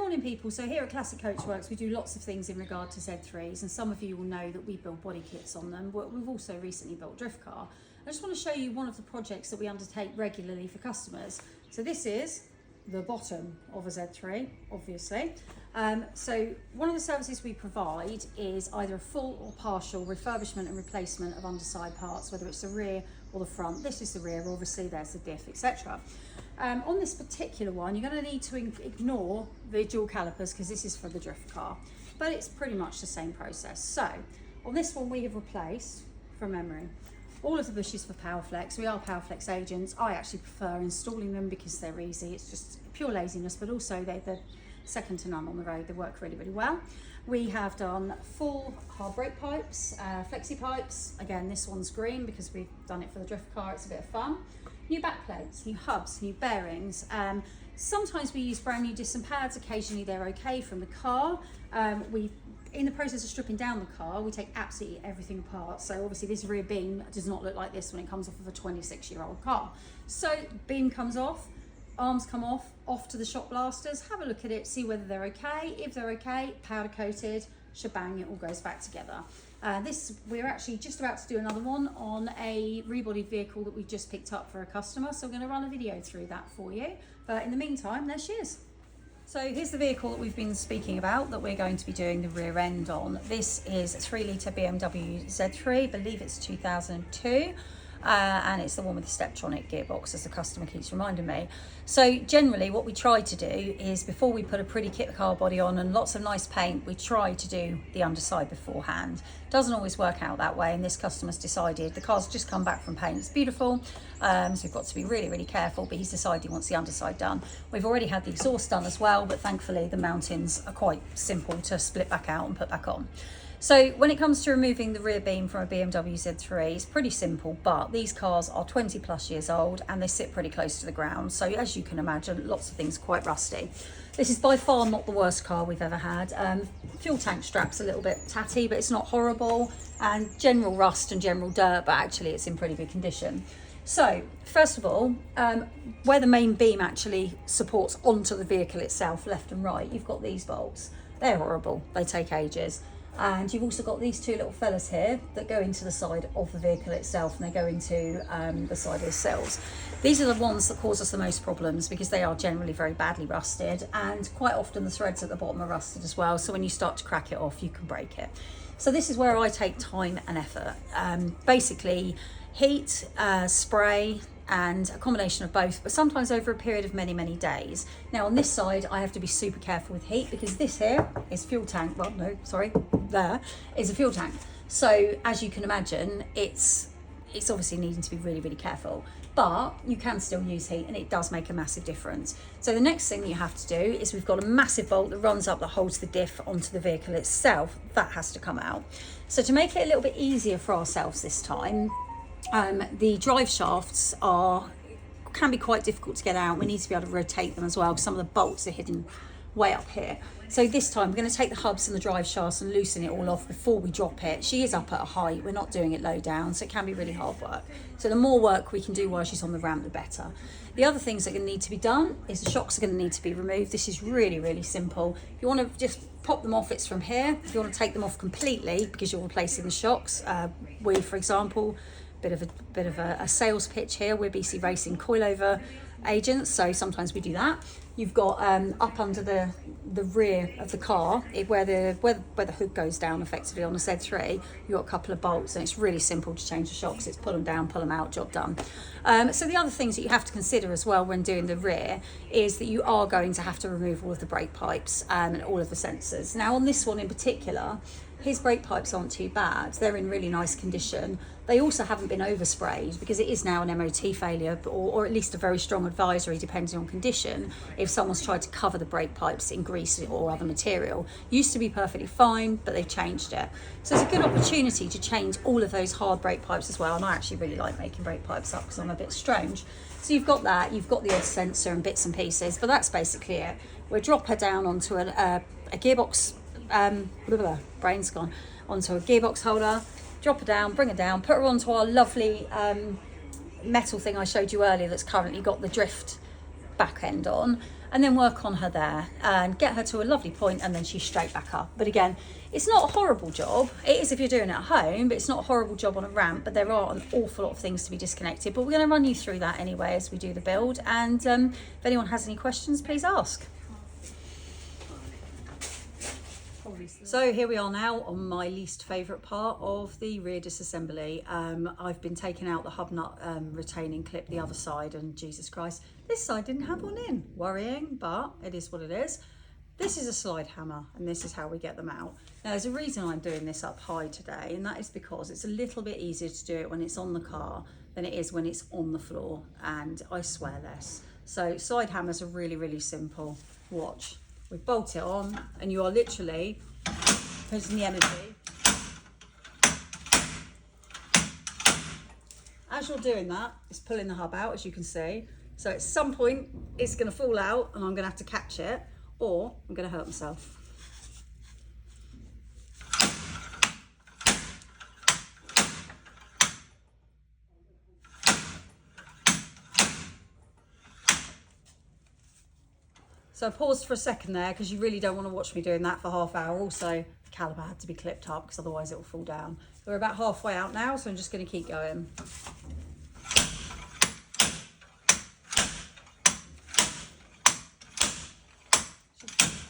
morning people. So here at Classic Coachworks we do lots of things in regard to Z3s, and some of you will know that we build body kits on them. We've also recently built drift car. I just want to show you one of the projects that we undertake regularly for customers. So this is the bottom of a Z3, obviously. So one of the services we provide is either a full or partial refurbishment and replacement of underside parts, whether it's the rear or the front. This is the rear, obviously there's the diff, etc. On this particular one, you're going to need to ignore the dual calipers because this is for the drift car, but it's pretty much the same process. So on this one we have replaced, from memory, all of the bushes for PowerFlex. We are PowerFlex agents. I actually prefer installing them because they're easy. It's just pure laziness, but also they're second to none on the road. They work really, really well. We have done full hard brake pipes, flexi pipes. Again, this one's green because we've done it for the drift car. It's a bit of fun. New back plates, new hubs, new bearings. Sometimes we use brand new disc and pads. Occasionally they're okay from the car. In the process of stripping down the car, we take absolutely everything apart. So obviously this rear beam does not look like this when it comes off of a 26-year-old car. So beam comes off, arms come off to the shop blasters, have a look at it, see whether they're okay. If they're okay, powder coated, shebang, it all goes back together. We're actually just about to do another one on a rebodied vehicle that we just picked up for a customer, so we're going to run a video through that for you. But in the meantime, there she is. So here's the vehicle that we've been speaking about that we're going to be doing the rear end on. This is a 3-litre BMW Z3, I believe it's 2002. And it's the one with the Steptronic gearbox, as the customer keeps reminding me. So generally what we try to do is, before we put a pretty kit car body on and lots of nice paint, we try to do the underside beforehand. Doesn't always work out that way, and this customer's decided, the car's just come back from paint, it's beautiful, so we've got to be really, really careful, but he's decided he wants the underside done. We've already had the exhaust done as well, but thankfully the mountings are quite simple to split back out and put back on. So when it comes to removing the rear beam from a BMW Z3, it's pretty simple, but these cars are 20 plus years old and they sit pretty close to the ground. So as you can imagine, lots of things are quite rusty. This is by far not the worst car we've ever had. Fuel tank strap's a little bit tatty, but it's not horrible, and general rust and general dirt, but actually it's in pretty good condition. So first of all, where the main beam actually supports onto the vehicle itself, left and right, you've got these bolts. They're horrible, they take ages. And you've also got these two little fellas here that go into the side of the vehicle itself, and they go into the side of the sills. These are the ones that cause us the most problems because they are generally very badly rusted, and quite often the threads at the bottom are rusted as well. So when you start to crack it off, you can break it. So this is where I take time and effort. Basically heat, spray, and a combination of both, but sometimes over a period of many, many days. Now on this side, I have to be super careful with heat because this here is fuel tank. Well, no, sorry, there is a fuel tank. So as you can imagine, it's obviously needing to be really, really careful, but you can still use heat and it does make a massive difference. So the next thing that you have to do is, we've got a massive bolt that runs up that holds the diff onto the vehicle itself. That has to come out. So to make it a little bit easier for ourselves this time, the drive shafts can be quite difficult to get out. We need to be able to rotate them as well because some of the bolts are hidden way up here. So this time we're going to take the hubs and the drive shafts and loosen it all off before we drop it. She is up at a height, we're not doing it low down, so it can be really hard work. So the more work we can do while she's on the ramp, the better. The other things that are going to need to be done is the shocks are going to need to be removed. This is really, really simple. You want to just pop them off, it's from here. If you want to take them off completely because you're replacing the shocks, we, for example, bit of a sales pitch here. We're BC Racing coilover agents, so sometimes we do that. You've got up under the rear of the car, where the hood goes down effectively on a Z3, you've got a couple of bolts, and it's really simple to change the shocks. It's pull them down, pull them out, job done. So the other things that you have to consider as well when doing the rear is that you are going to have to remove all of the brake pipes and all of the sensors. Now on this one in particular, his brake pipes aren't too bad. They're in really nice condition. They also haven't been oversprayed because it is now an MOT failure, or at least a very strong advisory depending on condition. If someone's tried to cover the brake pipes in grease or other material, used to be perfectly fine, but they've changed it. So it's a good opportunity to change all of those hard brake pipes as well. And I actually really like making brake pipes up because I'm a bit strange. So you've got that, you've got the odd sensor and bits and pieces, but that's basically it. We'll drop her down onto a gearbox, brain's gone, onto a gearbox holder, drop her down, bring her down, put her onto our lovely metal thing I showed you earlier that's currently got the drift back end on. and then work on her there and get her to a lovely point, and then she's straight back up. But again, it's not a horrible job. It is if you're doing it at home, but it's not a horrible job on a ramp, but there are an awful lot of things to be disconnected. But we're going to run you through that anyway as we do the build, and if anyone has any questions, please ask. So here we are now on my least favourite part of the rear disassembly. I've been taking out the hub nut retaining clip the other side, and Jesus Christ, this side didn't have one in. Worrying, but it is what it is. This is a slide hammer, and this is how we get them out. Now there's a reason I'm doing this up high today, and that is because it's a little bit easier to do it when it's on the car than it is when it's on the floor, and I swear less. So slide hammers are really, really simple. Watch. We bolt it on, and you are literally putting the energy. As you're doing that, it's pulling the hub out, as you can see. So at some point, it's going to fall out, and I'm going to have to catch it, or I'm going to hurt myself. So I paused for a second there because you really don't want to watch me doing that for half hour. Also, the caliper had to be clipped up because otherwise it will fall down. We're about halfway out now, so I'm just going to keep going.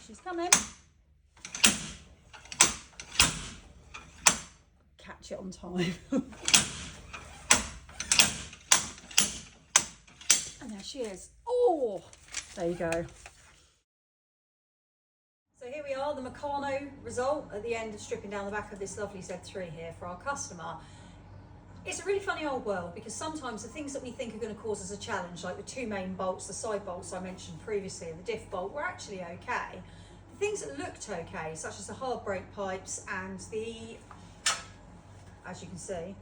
She's coming. Catch it on time. And there she is. Oh, there you go. So here we are, the Meccano result at the end of stripping down the back of this lovely Z3 here for our customer. It's a really funny old world, because sometimes the things that we think are going to cause us a challenge, like the two main bolts, the side bolts I mentioned previously, and the diff bolt, were actually okay. The things that looked okay, such as the hard brake pipes and the, as you can see,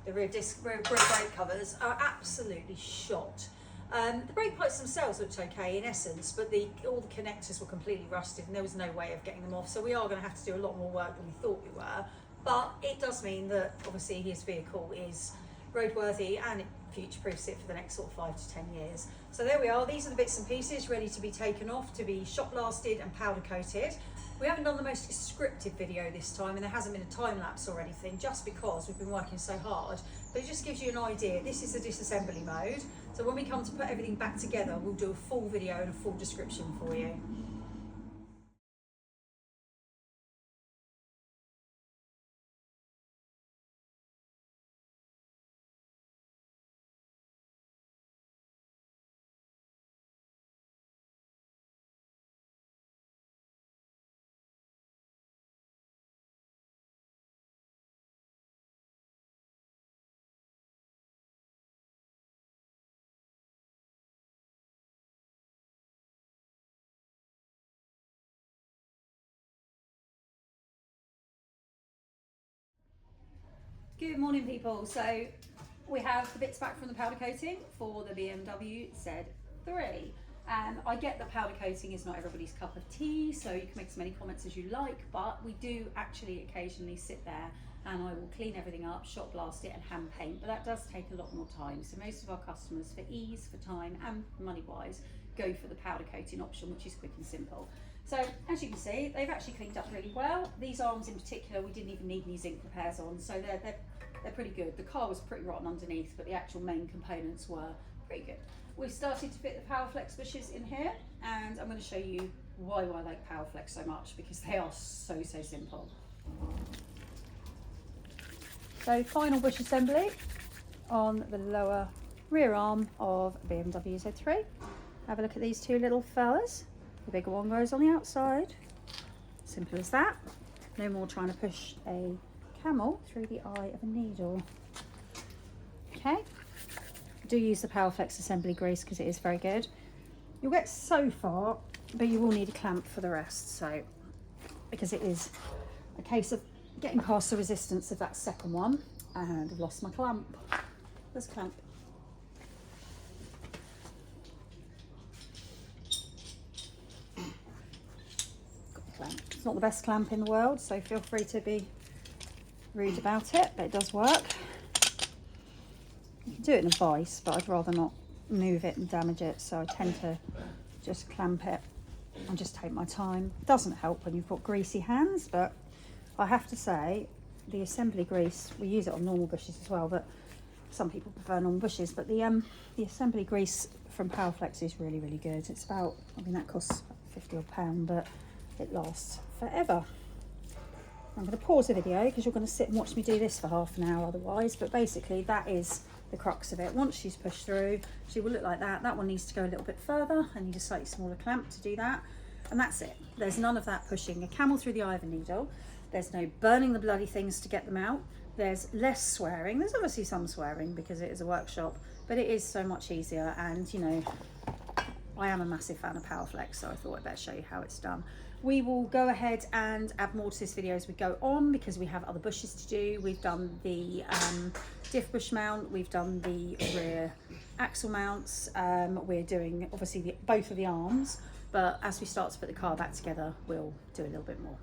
the rear brake covers, are absolutely shot. The brake pipes themselves looked okay in essence, but all the connectors were completely rusted and there was no way of getting them off. So we are going to have to do a lot more work than we thought we were. But it does mean that obviously his vehicle is roadworthy, and it future-proofs it for the next sort of 5 to 10 years. So there we are. These are the bits and pieces ready to be taken off, to be shot blasted and powder coated. We haven't done the most descriptive video this time, and there hasn't been a time lapse or anything, just because we've been working so hard. But it just gives you an idea. This is the disassembly mode. So when we come to put everything back together, we'll do a full video and a full description for you. Good morning, people. So we have the bits back from the powder coating for the BMW Z3. I get that powder coating is not everybody's cup of tea, so you can make as many comments as you like, but we do actually occasionally sit there and I will clean everything up, shot blast it and hand paint, but that does take a lot more time. So most of our customers, for ease, for time and money wise, go for the powder coating option, which is quick and simple. So as you can see, they've actually cleaned up really well. These arms in particular, we didn't even need any zinc repairs on, so they're pretty good. The car was pretty rotten underneath, but the actual main components were pretty good. We've started to fit the PowerFlex bushes in here, and I'm going to show you why I like PowerFlex so much, because they are so simple. So final bush assembly on the lower rear arm of BMW Z3. Have a look at these two little fellas. The bigger one goes on the outside. Simple as that. No more trying to push a camel through the eye of a needle. Okay. Do use the PowerFlex assembly grease because it is very good. You'll get so far, but you will need a clamp for the rest. So, because it is a case of getting past the resistance of that second one, and I've lost my clamp. There's a clamp. It's not the best clamp in the world, so feel free to be rude about it, but it does work. You can do it in a vise, but I'd rather not move it and damage it, so I tend to just clamp it and just take my time. It doesn't help when you've got greasy hands, but I have to say the assembly grease, we use it on normal bushes as well, but some people prefer normal bushes, but the assembly grease from Powerflex is really, really good. It's about, I mean, that costs £50 odd, but it lasts forever. I'm going to pause the video because you're going to sit and watch me do this for half an hour otherwise, but basically that is the crux of it. Once she's pushed through, she will look like that. That one needs to go a little bit further. I need a slightly smaller clamp to do that, and that's it. There's none of that pushing a camel through the eye of a needle. There's no burning the bloody things to get them out. There's less swearing. There's obviously some swearing because it is a workshop, but it is so much easier. And you know, I am a massive fan of Powerflex, so I thought I'd better show you how it's done. We will go ahead and add more to this video as we go on because we have other bushes to do. We've done the diff bush mount, we've done the rear axle mounts, we're doing obviously both of the arms, but as we start to put the car back together, we'll do a little bit more.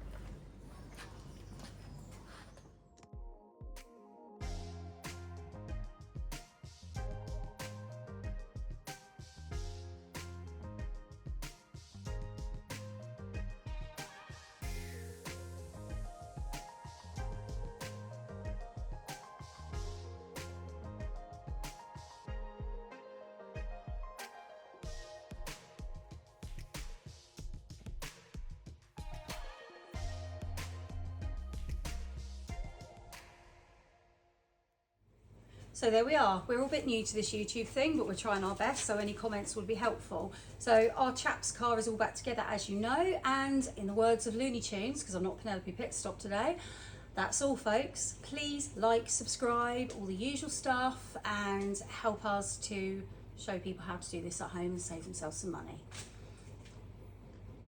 So there we are. We're all a bit new to this YouTube thing, but we're trying our best, so any comments would be helpful. So our chap's car is all back together, as you know, and in the words of Looney Tunes, because I'm not Penelope Pitstop today, that's all, folks. Please like, subscribe, all the usual stuff, and help us to show people how to do this at home and save themselves some money.